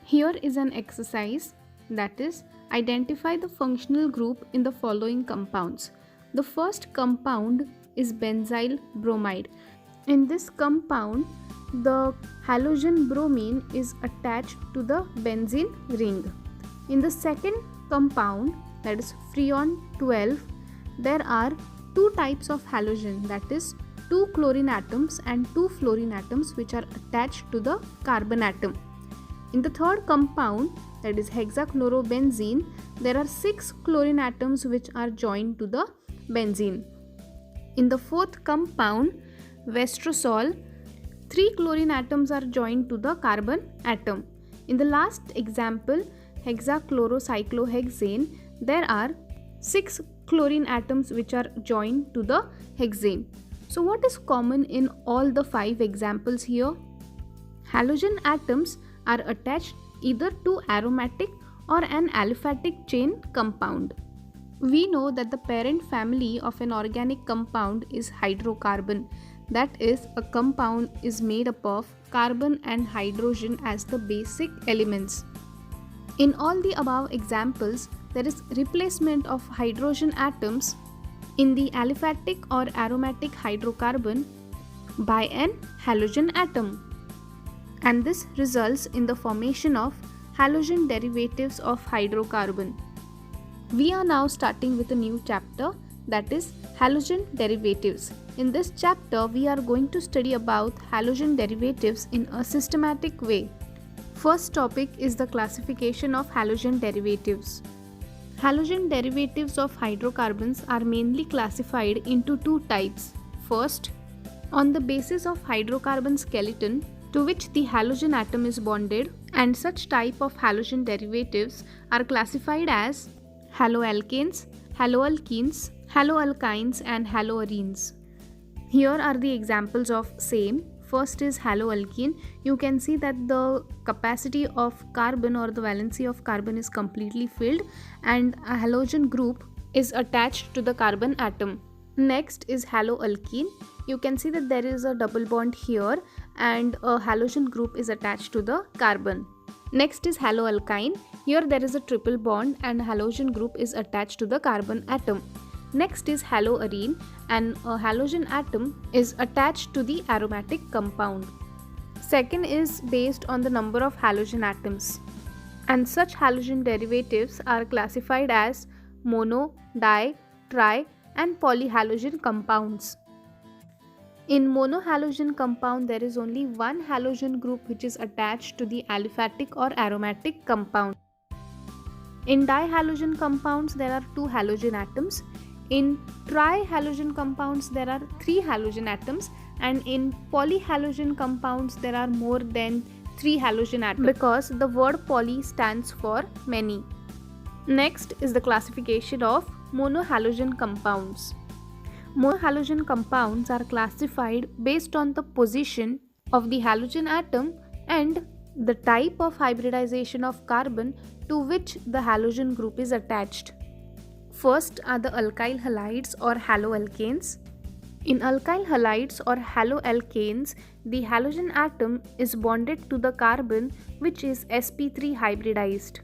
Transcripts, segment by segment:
Here is an exercise, that is, identify the functional group in the following compounds. The first compound is benzyl bromide. In this compound, the halogen bromine is attached to the benzene ring. In the second compound, that is freon 12, there are two types of halogen, that is, two chlorine atoms and two fluorine atoms which are attached to the carbon atom. In the third compound, that is hexachlorobenzene, there are 6 chlorine atoms which are joined to the benzene. In the fourth compound, vestrosol, 3 chlorine atoms are joined to the carbon atom. In the last example, hexachlorocyclohexane, there are 6 chlorine atoms which are joined to the hexane. So what is common in all the 5 examples here? Halogen atoms are attached either to aromatic or an aliphatic chain compound. We know that the parent family of an organic compound is hydrocarbon. That is, a compound is made up of carbon and hydrogen as the basic elements. In all the above examples, there is replacement of hydrogen atoms in the aliphatic or aromatic hydrocarbon by an halogen atom. And this results in the formation of halogen derivatives of hydrocarbon. We are now starting with a new chapter, that is halogen derivatives. In this chapter, we are going to study about halogen derivatives in a systematic way. First topic is the classification of halogen derivatives. Halogen derivatives of hydrocarbons are mainly classified into two types. First, on the basis of hydrocarbon skeleton to which the halogen atom is bonded, and such type of halogen derivatives are classified as haloalkanes, haloalkenes, haloalkynes and haloarenes. Here are the examples of same. First is haloalkene. You can see that the capacity of carbon or the valency of carbon is completely filled and a halogen group is attached to the carbon atom. Next is haloalkene. You can see that there is a double bond here and a halogen group is attached to the carbon. Next is haloalkyne. Here there is a triple bond and a halogen group is attached to the carbon atom. Next is haloarene, and a halogen atom is attached to the aromatic compound. Second is based on the number of halogen atoms, and such halogen derivatives are classified as mono, di, tri and polyhalogen compounds. In monohalogen compound, there is only one halogen group which is attached to the aliphatic or aromatic compound. In dihalogen compounds, there are two halogen atoms. In trihalogen compounds, there are 3 halogen atoms, and in polyhalogen compounds, there are more than 3 halogen atoms because the word poly stands for many. Next is the classification of monohalogen compounds. Monohalogen compounds are classified based on the position of the halogen atom and the type of hybridization of carbon to which the halogen group is attached. First are the alkyl halides or haloalkanes. In alkyl halides or haloalkanes, the halogen atom is bonded to the carbon which is sp3 hybridized.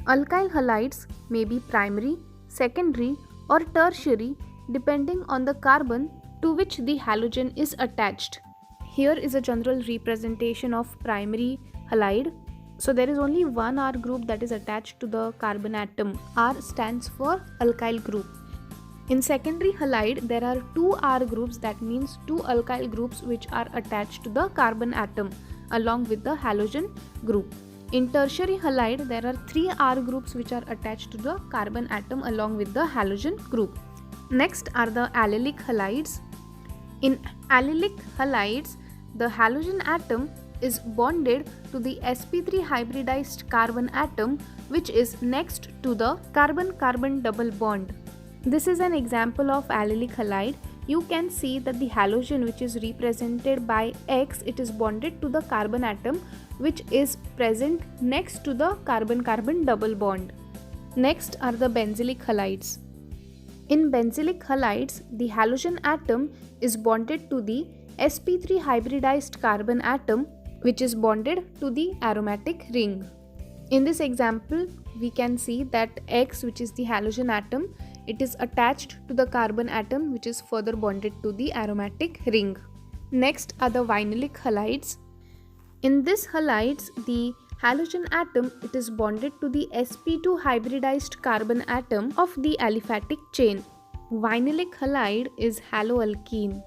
Alkyl halides may be primary, secondary or tertiary depending on the carbon to which the halogen is attached. Here is a general representation of primary halide. So there is only one R group that is attached to the carbon atom. R stands for alkyl group. In secondary halide, there are 2 R groups, that means 2 alkyl groups which are attached to the carbon atom along with the halogen group. In tertiary halide, there are 3 R groups which are attached to the carbon atom along with the halogen group. Next are the allylic halides. In allylic halides, the halogen atom is bonded to the sp3 hybridized carbon atom which is next to the carbon-carbon double bond. This is an example of allylic halide. You can see that the halogen which is represented by X, it is bonded to the carbon atom which is present next to the carbon-carbon double bond. Next are the benzylic halides. In benzylic halides, the halogen atom is bonded to the sp3 hybridized carbon atom which is bonded to the aromatic ring. In this example, we can see that X, which is the halogen atom, it is attached to the carbon atom which is further bonded to the aromatic ring. Next are the vinylic halides. In this halides, the halogen atom, it is bonded to the sp2 hybridized carbon atom of the aliphatic chain. Vinylic halide is haloalkene.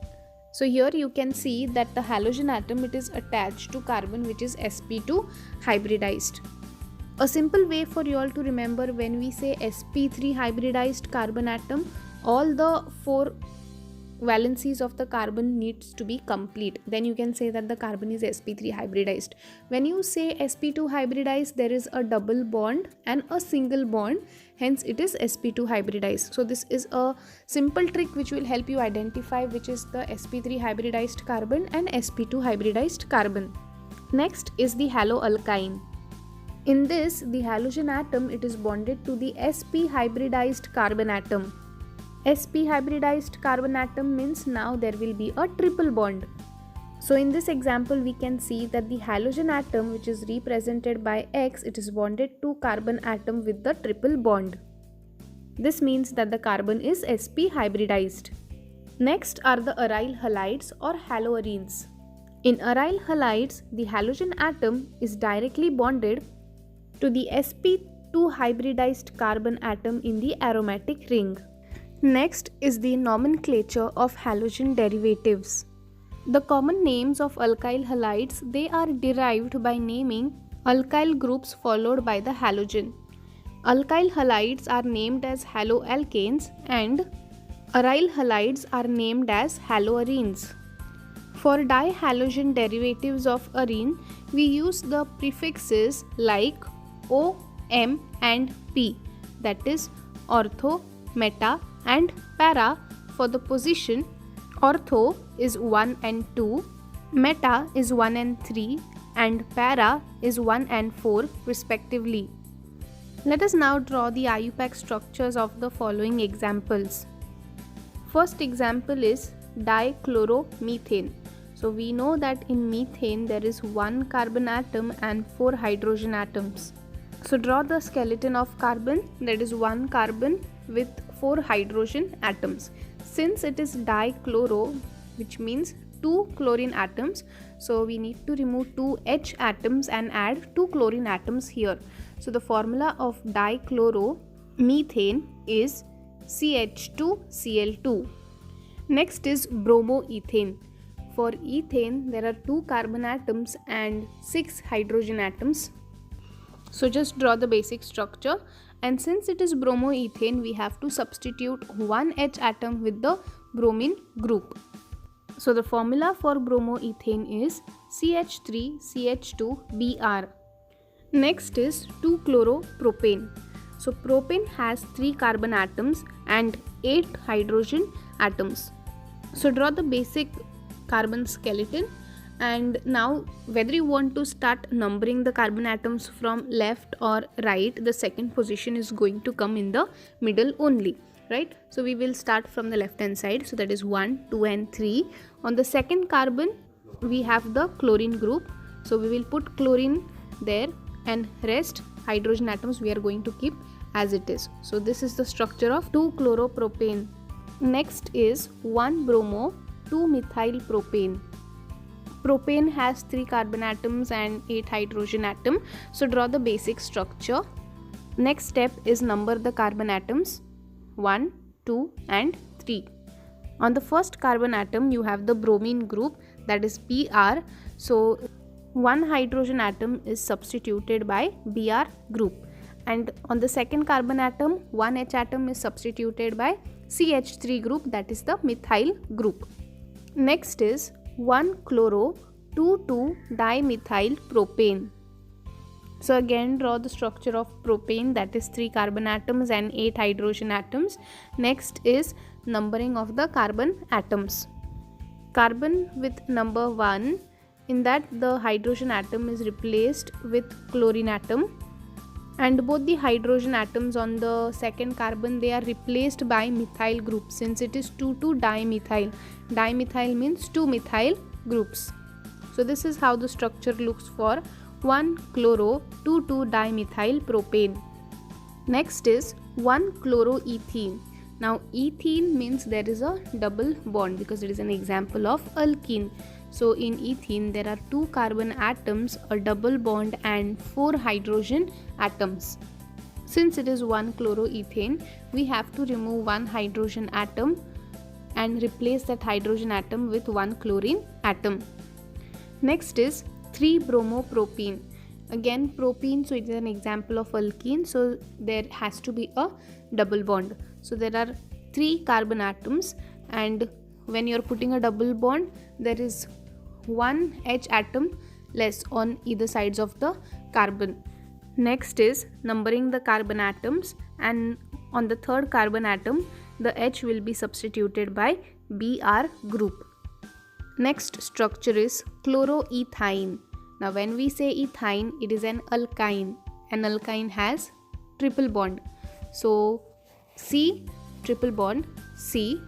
So here you can see that the halogen atom, it is attached to carbon which is sp2 hybridized. A simple way for you all to remember, when we say sp3 hybridized carbon atom, all the 4 valencies of the carbon needs to be complete. Then you can say that the carbon is sp3 hybridized. When you say sp2 hybridized, there is a double bond and a single bond, hence it is sp2 hybridized. So this is a simple trick which will help you identify which is the sp3 hybridized carbon and sp2 hybridized carbon. Next is the haloalkyne. In this, the halogen atom, it is bonded to the sp hybridized carbon atom. sp hybridized carbon atom means now there will be a triple bond. So in this example, we can see that the halogen atom, which is represented by X, it is bonded to carbon atom with the triple bond. This means that the carbon is sp hybridized. Next are the aryl halides or haloarenes. In aryl halides, the halogen atom is directly bonded to the sp2 hybridized carbon atom in the aromatic ring. Next is the nomenclature of halogen derivatives. The common names of alkyl halides, they are derived by naming alkyl groups followed by the halogen. Alkyl halides are named as haloalkanes and aryl halides are named as haloarenes. For dihalogen derivatives of arene, we use the prefixes like O, M and P, that is ortho, meta and para for the position. Ortho is 1 and 2, meta is 1 and 3 and para is 1 and 4 respectively. Let us now draw the IUPAC structures of the following examples. First example is dichloromethane. So we know that in methane there is 1 carbon atom and 4 hydrogen atoms. So draw the skeleton of carbon, that is 1 carbon with 4 hydrogen atoms. Since it is dichloro, which means 2 chlorine atoms, so we need to remove 2 H atoms and add 2 chlorine atoms here. So the formula of dichloromethane is CH2Cl2. Next is bromoethane. For ethane, there are 2 carbon atoms and 6 hydrogen atoms. So just draw the basic structure, and since it is bromoethane, we have to substitute 1 H atom with the bromine group. So the formula for bromoethane is CH3CH2Br. Next is 2-chloropropane. So propane has 3 carbon atoms and 8 hydrogen atoms. So draw the basic carbon skeleton, and now whether you want to start numbering the carbon atoms from left or right, the second position is going to come in the middle only, right? So we will start from the left hand side, so that is 1, 2 and 3. On the second carbon we have the chlorine group, so we will put chlorine there, and rest hydrogen atoms we are going to keep as it is. So this is the structure of 2-chloropropane. Next is 1-bromo 2-methyl propane. Propane has 3 carbon atoms and 8 hydrogen atom. So draw the basic structure. Next step is number the carbon atoms 1, 2 and 3. On the first carbon atom you have the bromine group, that is Br. So 1 hydrogen atom is substituted by Br group, and on the second carbon atom 1 H atom is substituted by CH3 group, that is the methyl group. Next is 1-chloro 2,2-dimethyl propane. So again draw the structure of propane, that is 3 carbon atoms and 8 hydrogen atoms. Next is numbering of the carbon atoms. Carbon with number 1, in that the hydrogen atom is replaced with chlorine atom, and both the hydrogen atoms on the second carbon, they are replaced by methyl group, since it is 2,2-dimethyl. Dimethyl means 2 methyl groups. So this is how the structure looks for 1-chloro-2,2-dimethyl propane. Next is 1-chloroethene. Now ethene means there is a double bond because it is an example of alkene. So in ethene there are 2 carbon atoms, a double bond and 4 hydrogen atoms. Since it is 1-chloroethane, we have to remove 1 hydrogen atom and replace that hydrogen atom with 1 chlorine atom. Next is 3-bromopropene. Again propene, so it is an example of alkene, so there has to be a double bond. So there are 3 carbon atoms, and when you are putting a double bond, there is 1 H atom less on either sides of the carbon. Next is numbering the carbon atoms, and on the third carbon atom the H will be substituted by Br group. Next structure is chloroethine. Now when we say ethine, it is an alkyne. An alkyne has triple bond. So C triple bond C,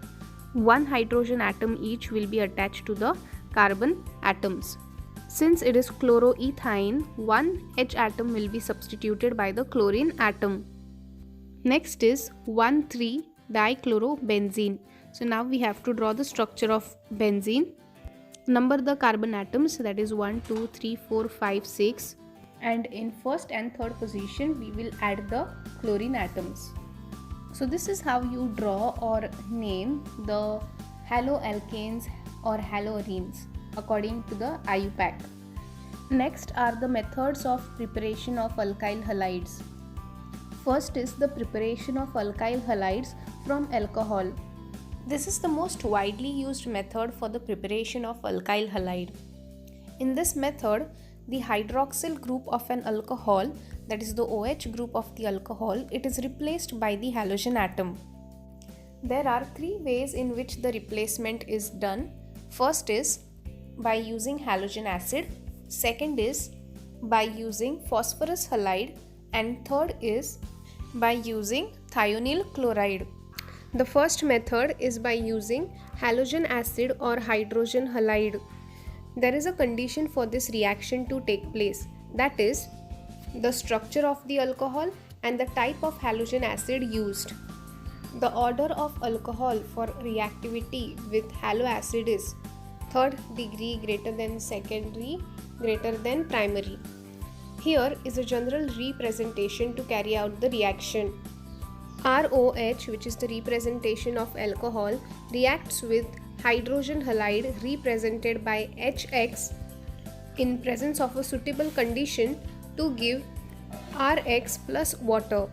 1 hydrogen atom each will be attached to the carbon atoms. Since it is chloroethine, 1 H atom will be substituted by the chlorine atom. Next is 1,3-dichlorobenzene. So now we have to draw the structure of benzene. Number the carbon atoms, that is 1, 2, 3, 4, 5, 6, and in first and third position we will add the chlorine atoms. So this is how you draw or name the haloalkanes or haloarenes according to the IUPAC. Next are the methods of preparation of alkyl halides. First is the preparation of alkyl halides from alcohol. This is the most widely used method for the preparation of alkyl halide. In this method, the hydroxyl group of an alcohol, that is the OH group of the alcohol, it is replaced by the halogen atom. There are 3 ways in which the replacement is done. First is by using halogen acid, second is by using phosphorus halide, and third is by using thionyl chloride. The first method is by using halogen acid or hydrogen halide. There is a condition for this reaction to take place, that is the structure of the alcohol and the type of halogen acid used. The order of alcohol for reactivity with halo acid is third degree greater than secondary greater than primary. Here is a general representation to carry out the reaction. ROH, which is the representation of alcohol, reacts with hydrogen halide represented by HX in presence of a suitable condition to give RX plus water.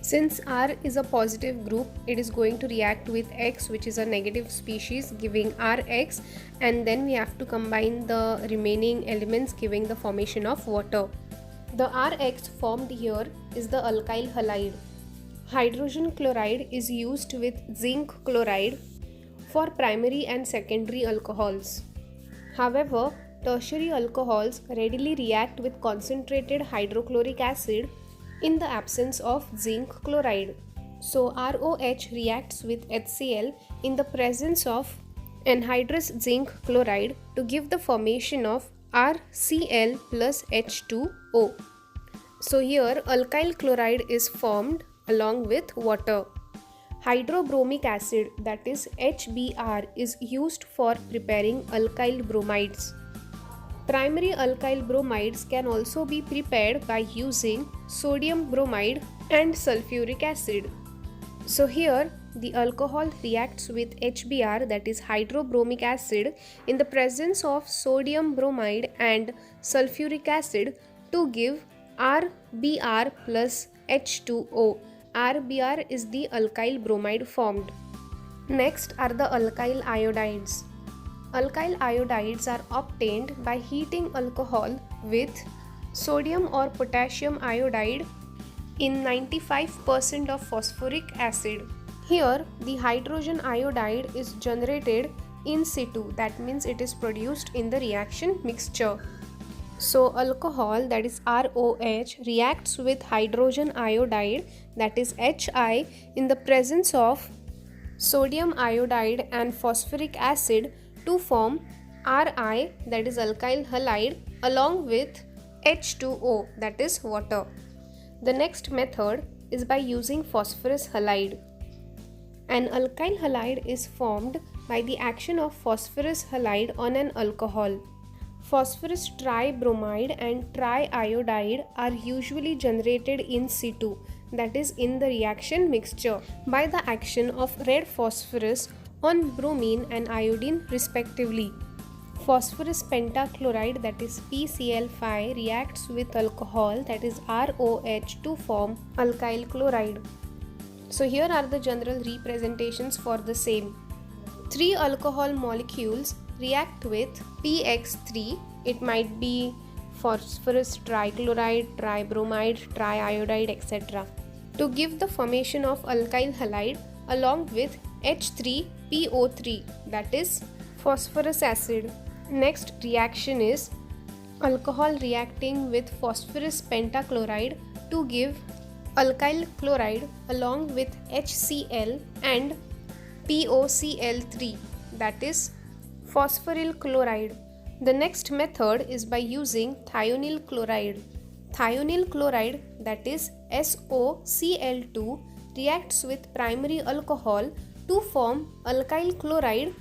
Since R is a positive group, it is going to react with X, which is a negative species, giving RX, and then we have to combine the remaining elements, giving the formation of water. The RX formed here is the alkyl halide. Hydrogen chloride is used with zinc chloride for primary and secondary alcohols. However, tertiary alcohols readily react with concentrated hydrochloric acid in the absence of zinc chloride. So ROH reacts with HCl in the presence of anhydrous zinc chloride to give the formation of RCl plus H2O. So here alkyl chloride is formed along with water. Hydrobromic acid, that is HBr, is used for preparing alkyl bromides. Primary alkyl bromides can also be prepared by using sodium bromide and sulfuric acid. So here the alcohol reacts with HBr, that is hydrobromic acid, in the presence of sodium bromide and sulfuric acid to give RBr plus H2O. RBr is the alkyl bromide formed. Next are the alkyl iodides. Alkyl iodides are obtained by heating alcohol with sodium or potassium iodide in 95% of phosphoric acid. Here the hydrogen iodide is generated in situ, that means it is produced in the reaction mixture. So alcohol, that is ROH, reacts with hydrogen iodide, that is HI, in the presence of sodium iodide and phosphoric acid to form Ri, that is alkyl halide, along with H2O, that is water. The next method is by using phosphorus halide. An alkyl halide is formed by the action of phosphorus halide on an alcohol. Phosphorus tribromide and triiodide are usually generated in situ, that is in the reaction mixture, by the action of red phosphorus on bromine and iodine respectively. Phosphorus pentachloride, that is PCl5, reacts with alcohol, that is ROH, to form alkyl chloride. So here are the general representations for the same. 3 alcohol molecules react with PX3. It might be phosphorus trichloride, tribromide, triiodide, etc. to give the formation of alkyl halide along with H3PO3, that is phosphorus acid. Next reaction is alcohol reacting with phosphorus pentachloride to give alkyl chloride along with HCl and POCl3, that is phosphoryl chloride. The next method is by using thionyl chloride. Thionyl chloride, that is SOCl2, reacts with primary alcohol to form alkyl chloride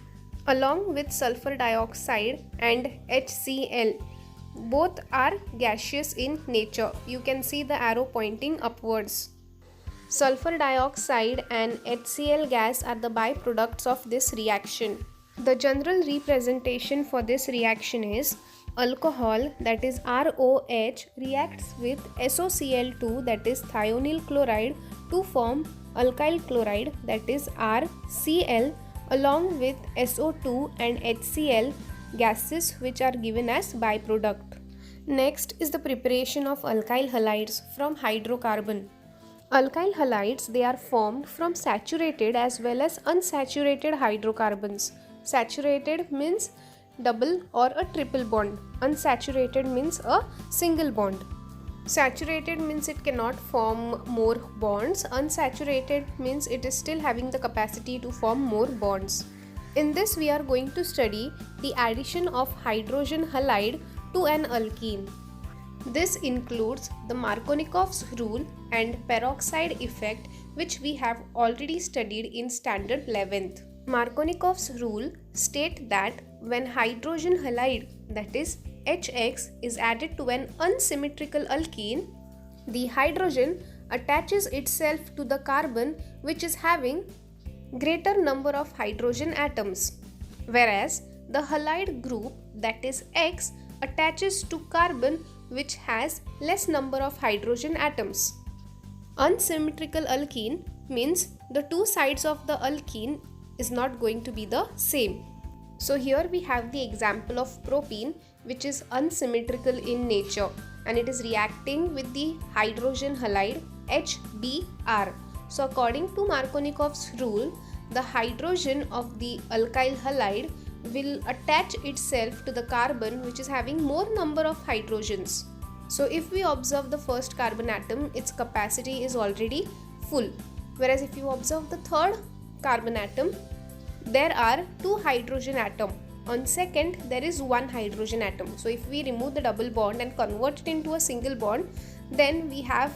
along with sulfur dioxide and HCl. Both are gaseous in nature. You can see the arrow pointing upwards. Sulfur dioxide and HCl gas are the byproducts of this reaction. The general representation for this reaction is alcohol, that is ROH, reacts with SOCl2, that is thionyl chloride, to form alkyl chloride, that is RCl, along with SO2 and HCl gases, which are given as byproduct. Next is the preparation of alkyl halides from hydrocarbon. Alkyl halides, they are formed from saturated as well as unsaturated hydrocarbons. Saturated means double or a triple bond. Unsaturated means a single bond. Saturated means it cannot form more bonds. Unsaturated means it is still having the capacity to form more bonds. In this we are going to study the addition of hydrogen halide to an alkene. This includes the Markonikovs rule and peroxide effect, which we have already studied in standard 11th. Markonikovs rule state that when hydrogen halide, that is HX, is added to an unsymmetrical alkene, the hydrogen attaches itself to the carbon which is having greater number of hydrogen atoms, whereas the halide group, that is X, attaches to carbon which has less number of hydrogen atoms. Unsymmetrical alkene means the two sides of the alkene is not going to be the same. So here we have the example of propene, which is unsymmetrical in nature and it is reacting with the hydrogen halide HBr. So according to Markonikovs rule, the hydrogen of the alkyl halide will attach itself to the carbon which is having more number of hydrogens. So if we observe the first carbon atom, its capacity is already full. Whereas if you observe the third carbon atom, there are 2 hydrogen atoms. On second, there is 1 hydrogen atom. So if we remove the double bond and convert it into a single bond, then we have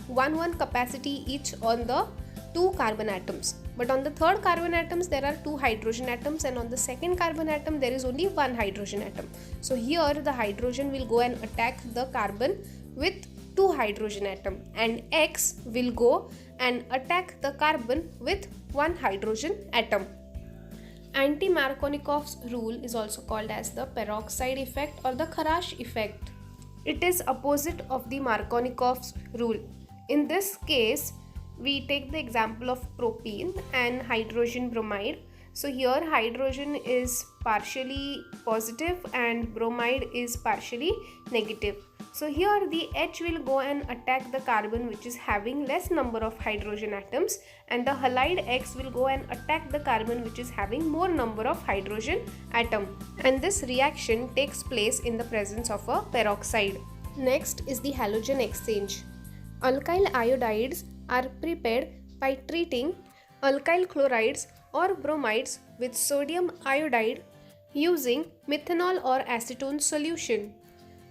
1 capacity each on the 2 carbon atoms. But on the third carbon atoms, there are 2 hydrogen atoms, and on the second carbon atom, there is only 1 hydrogen atom. So here the hydrogen will go and attack the carbon with 2 hydrogen atom, and X will go and attack the carbon with 1 hydrogen atom. AntiMarkonikovs rule is also called as the peroxide effect or the Kharash effect. It is opposite of the Markonikovs rule. In this case, we take the example of propene and hydrogen bromide. So here hydrogen is partially positive and bromide is partially negative. So here the H will go and attack the carbon which is having less number of hydrogen atoms, and the halide X will go and attack the carbon which is having more number of hydrogen atom. And this reaction takes place in the presence of a peroxide. Next is the halogen exchange. Alkyl iodides are prepared by treating alkyl chlorides or bromides with sodium iodide using methanol or acetone solution.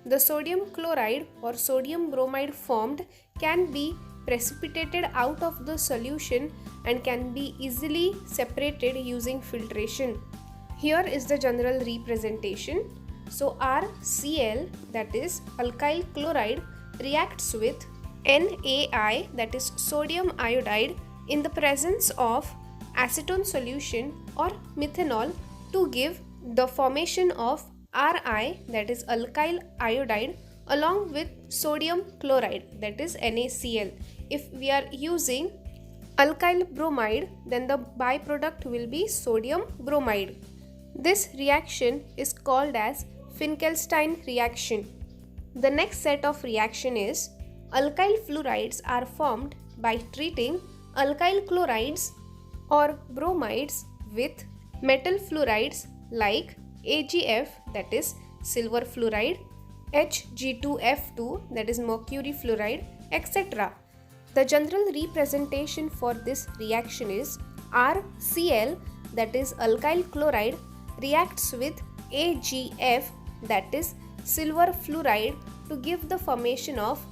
The sodium chloride or sodium bromide formed can be precipitated out of the solution and can be easily separated using filtration. Here is the general representation. So RCl, that is alkyl chloride, reacts with NaI, that is sodium iodide, in the presence of acetone solution or methanol to give the formation of Ri, that is alkyl iodide, along with sodium chloride, that is NaCl. If we are using alkyl bromide, then the byproduct will be sodium bromide. This reaction is called as Finkelstein reaction. The next set of reaction is alkyl fluorides are formed by treating alkyl chlorides or bromides with metal fluorides like AgF, that is silver fluoride, Hg2F2, that is mercury fluoride, etc. The general representation for this reaction is RCl, that is alkyl chloride, reacts with AgF, that is silver fluoride, to give the formation of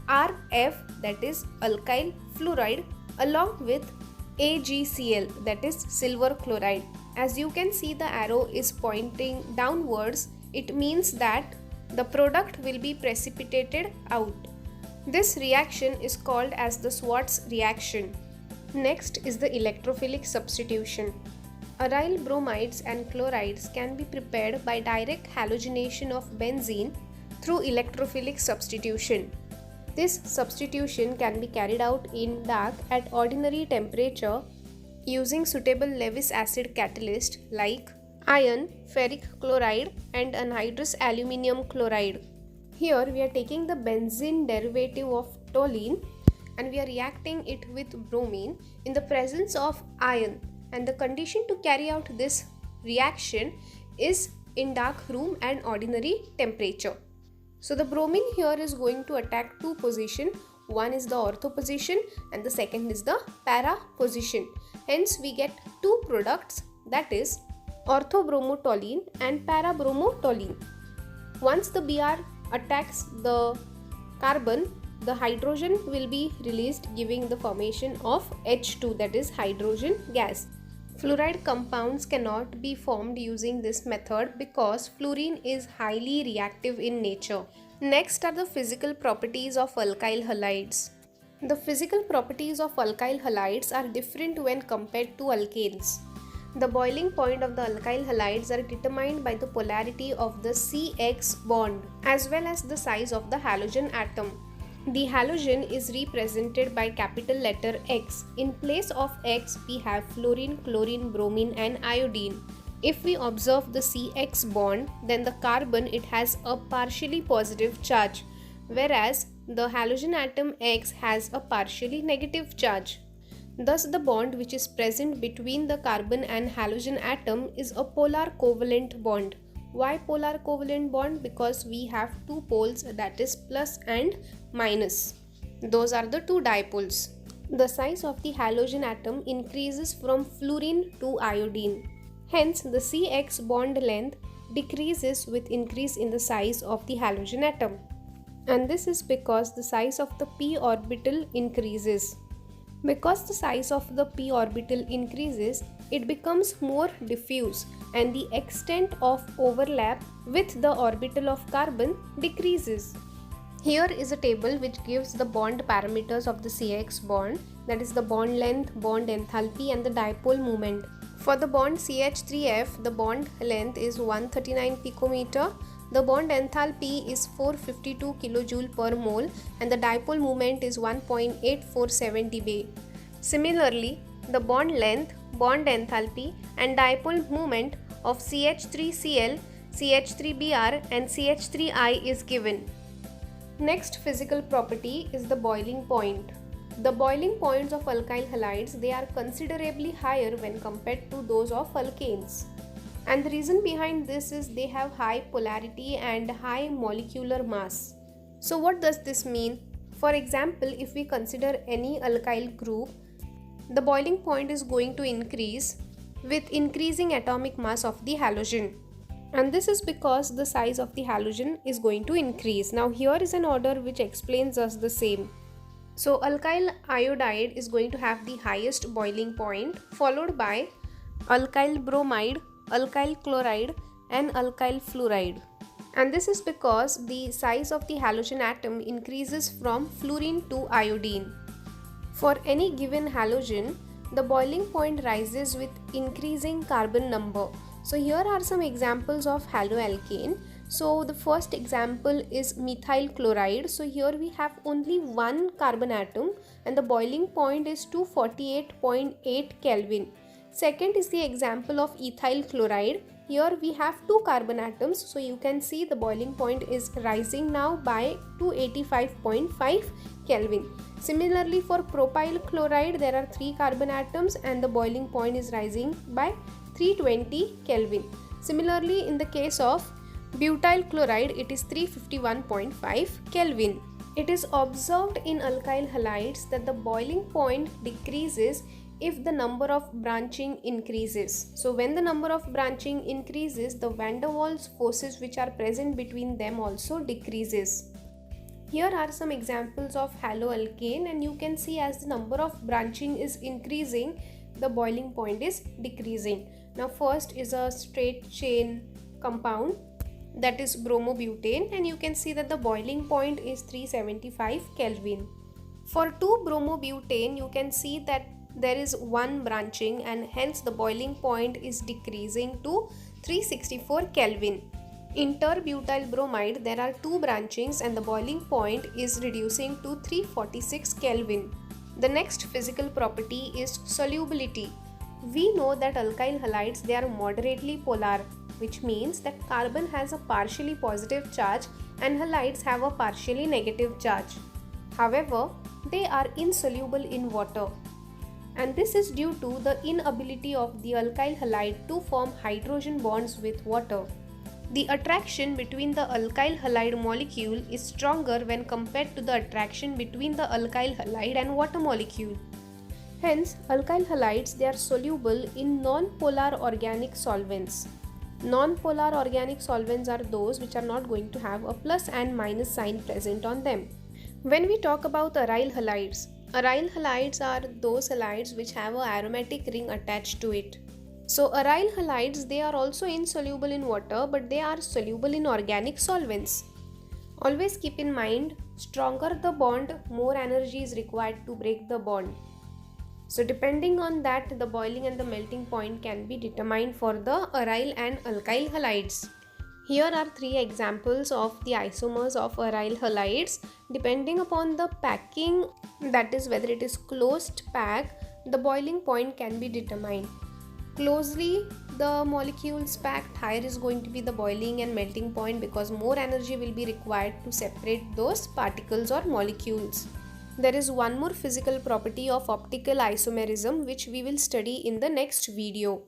Rf, that is alkyl fluoride, along with AgCl, that is silver chloride. As you can see, the arrow is pointing downwards. It means that the product will be precipitated out. This reaction is called as the Schwarz reaction. Next is the electrophilic substitution. Aryl bromides and chlorides can be prepared by direct halogenation of benzene through electrophilic substitution. This substitution can be carried out in dark at ordinary temperature using suitable Lewis acid catalyst like iron, ferric chloride and anhydrous aluminium chloride. Here we are taking the benzene derivative of toluene and we are reacting it with bromine in the presence of iron, and the condition to carry out this reaction is in dark room and ordinary temperature. So the bromine here is going to attack two positions. One is the ortho position and the second is the para position. Hence we get two products, that is orthobromotoluene and parabromotoluene. Once the Br attacks the carbon, the hydrogen will be released, giving the formation of H2, that is hydrogen gas. Fluoride compounds cannot be formed using this method because fluorine is highly reactive in nature. Next are the physical properties of alkyl halides. The physical properties of alkyl halides are different when compared to alkanes. The boiling point of the alkyl halides are determined by the polarity of the CX bond as well as the size of the halogen atom. The halogen is represented by capital letter X. In place of X, we have fluorine, chlorine, bromine and iodine. If we observe the CX bond, then the carbon, it has a partially positive charge, whereas the halogen atom X has a partially negative charge. Thus, the bond which is present between the carbon and halogen atom is a polar covalent bond. Why polar covalent bond? Because we have two poles, that is plus and minus. Those are the two dipoles. The size of the halogen atom increases from fluorine to iodine. Hence, the CX bond length decreases with increase in the size of the halogen atom. And this is because the size of the p orbital increases. Because the size of the p orbital increases, it becomes more diffuse and the extent of overlap with the orbital of carbon decreases. Here is a table which gives the bond parameters of the CX bond, that is the bond length, bond enthalpy and the dipole moment. For the bond CH3F, the bond length is 139 picometer, the bond enthalpy is 452 kJ per mole and the dipole moment is 1.847 dBA. Similarly, the bond length, bond enthalpy and dipole moment of CH3Cl, CH3Br and CH3I is given. Next physical property is the boiling point. The boiling points of alkyl halides, they are considerably higher when compared to those of alkanes. And the reason behind this is they have high polarity and high molecular mass. So what does this mean? For example, if we consider any alkyl group, the boiling point is going to increase with increasing atomic mass of the halogen. And this is because the size of the halogen is going to increase. Now here is an order which explains us the same. So alkyl iodide is going to have the highest boiling point, followed by alkyl bromide, alkyl chloride and alkyl fluoride. And this is because the size of the halogen atom increases from fluorine to iodine. For any given halogen, the boiling point rises with increasing carbon number. So here are some examples of haloalkane. So the first example is methyl chloride. So here we have only one carbon atom and the boiling point is 248.8 Kelvin. Second is the example of ethyl chloride. Here we have two carbon atoms, so you can see the boiling point is rising now by 285.5 Kelvin. Similarly, for propyl chloride, there are three carbon atoms and the boiling point is rising by 320 Kelvin. Similarly, in the case of butyl chloride, it is 351.5 Kelvin. It is observed in alkyl halides that the boiling point decreases if the number of branching increases. So when the number of branching increases, the van der Waals forces which are present between them also decreases. Here are some examples of haloalkane, and you can see as the number of branching is increasing, the boiling point is decreasing. Now first is a straight chain compound, that is bromobutane, and you can see that the boiling point is 375 Kelvin. For 2-bromobutane, you can see that there is one branching and hence the boiling point is decreasing to 364 Kelvin. In terbutyl bromide, there are two branchings and the boiling point is reducing to 346 Kelvin. The next physical property is solubility. We know that alkyl halides, they are moderately polar, which means that carbon has a partially positive charge and halides have a partially negative charge. However, they are insoluble in water. And this is due to the inability of the alkyl halide to form hydrogen bonds with water. The attraction between the alkyl halide molecule is stronger when compared to the attraction between the alkyl halide and water molecule. Hence, alkyl halides, they are soluble in non-polar organic solvents. Non-polar organic solvents are those which are not going to have a plus and minus sign present on them. When we talk about aryl halides are those halides which have an aromatic ring attached to it. So aryl halides, they are also insoluble in water, but they are soluble in organic solvents. Always keep in mind, stronger the bond, more energy is required to break the bond. So depending on that, the boiling and the melting point can be determined for the aryl and alkyl halides. Here are three examples of the isomers of aryl halides. Depending upon the packing, that is whether it is closed pack, the boiling point can be determined. Closely the molecules packed, higher is going to be the boiling and melting point because more energy will be required to separate those particles or molecules. There is one more physical property of optical isomerism which we will study in the next video.